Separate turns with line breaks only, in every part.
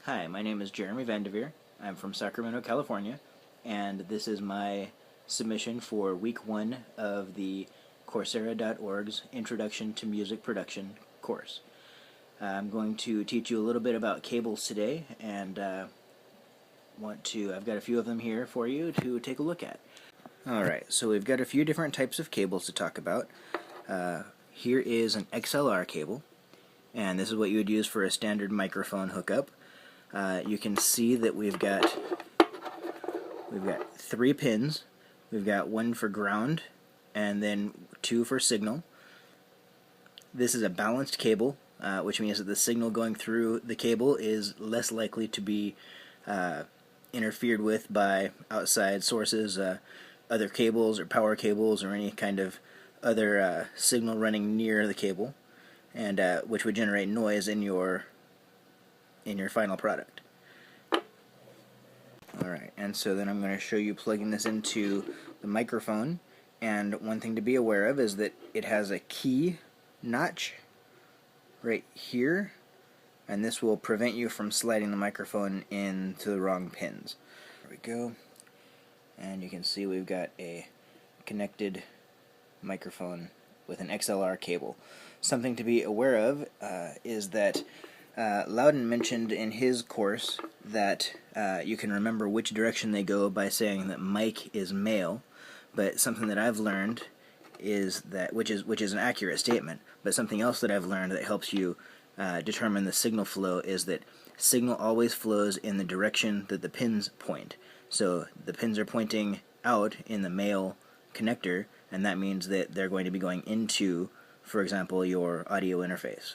Hi, my name is Jeremy Vandeveer. I'm from Sacramento, California, and this is my submission for week 1 of the Coursera.org's Introduction to Music Production course. I'm going to teach you a little bit about cables today, and I've got a few of them here for you to take a look at. Alright, so we've got a few different types of cables to talk about. Here is an XLR cable, and this is what you would use for a standard microphone hookup. You can see that we've got 3 pins. We've got 1 for ground and then 2 for signal. This is a balanced cable, which means that the signal going through the cable is less likely to be interfered with by outside sources, other cables or power cables or any kind of other signal running near the cable, and which would generate noise in your final product. Alright, and so then I'm going to show you plugging this into the microphone, and one thing to be aware of is that it has a key notch right here, and this will prevent you from sliding the microphone into the wrong pins. There we go, and you can see we've got a connected microphone with an XLR cable. Something to be aware of is that Loudon mentioned in his course that you can remember which direction they go by saying that mic is male, but something that I've learned is that, which is an accurate statement, but something else that I've learned that helps you determine the signal flow is that signal always flows in the direction that the pins point. So the pins are pointing out in the male connector, and that means that they're going to be going into, for example, your audio interface.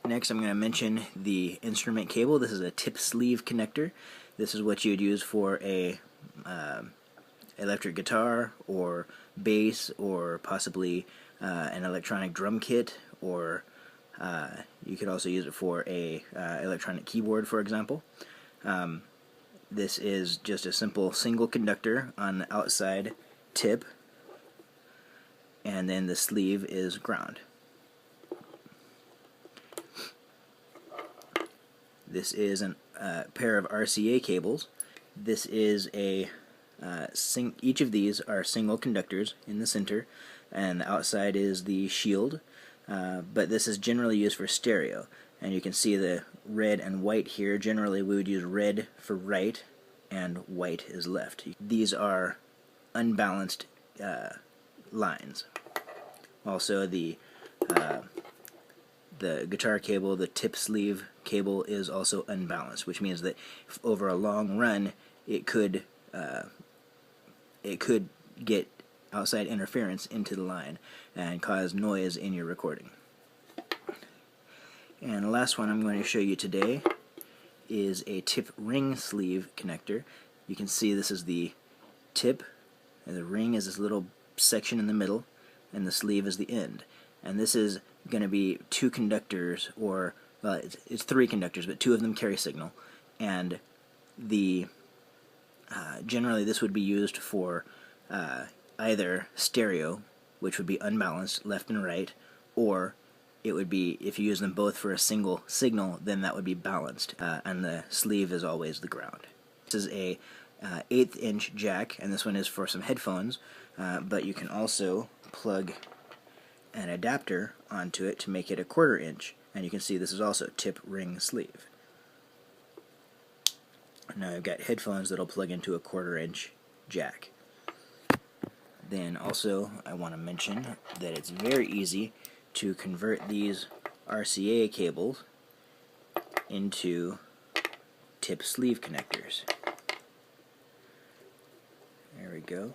Next, I'm going to mention the instrument cable. This is a tip sleeve connector. This is what you would use for a electric guitar or bass, or possibly an electronic drum kit, or you could also use it for a electronic keyboard, for example. This is just a simple single conductor on the outside tip, and then the sleeve is ground. This is a pair of RCA cables. This is each of these are single conductors in the center, and the outside is the shield, but this is generally used for stereo. And you can see the red and white here. Generally we would use red for right and white is left. These are unbalanced lines. Also the guitar cable, the tip sleeve cable, is also unbalanced, which means that if over a long run it could get outside interference into the line and cause noise in your recording. And the last one I'm going to show you today is a tip ring sleeve connector. You can see this is the tip, and the ring is this little section in the middle, and the sleeve is the end. And this is going to be 2 conductors, or well, it's 3 conductors, but 2 of them carry signal. And the generally this would be used for either stereo, which would be unbalanced left and right, or it would be, if you use them both for a single signal, then that would be balanced, and the sleeve is always the ground. This is a 1/8 inch jack, and this one is for some headphones, but you can also plug an adapter onto it to make it a 1/4 inch, and you can see this is also tip ring sleeve. Now I've got headphones that'll plug into a 1/4 inch jack. Then also I want to mention that it's very easy to convert these RCA cables into tip sleeve connectors. There we go.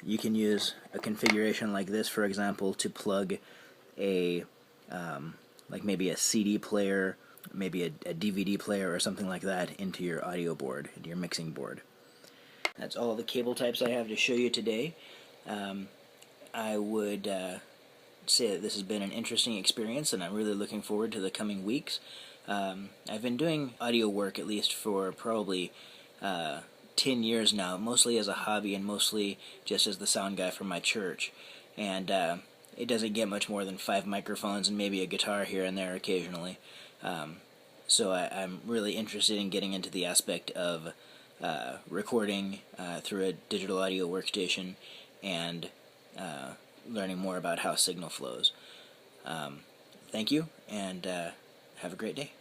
You can use a configuration like this, for example, to plug a like maybe a CD player, maybe a DVD player or something like that into your audio board, into your mixing board. That's all the cable types I have to show you today. I would say that this has been an interesting experience, and I'm really looking forward to the coming weeks. I've been doing audio work at least for probably 10 years now, mostly as a hobby and mostly just as the sound guy for my church. And it doesn't get much more than 5 microphones and maybe a guitar here and there occasionally. So I'm really interested in getting into the aspect of recording through a digital audio workstation and learning more about how signal flows. Thank you, and have a great day.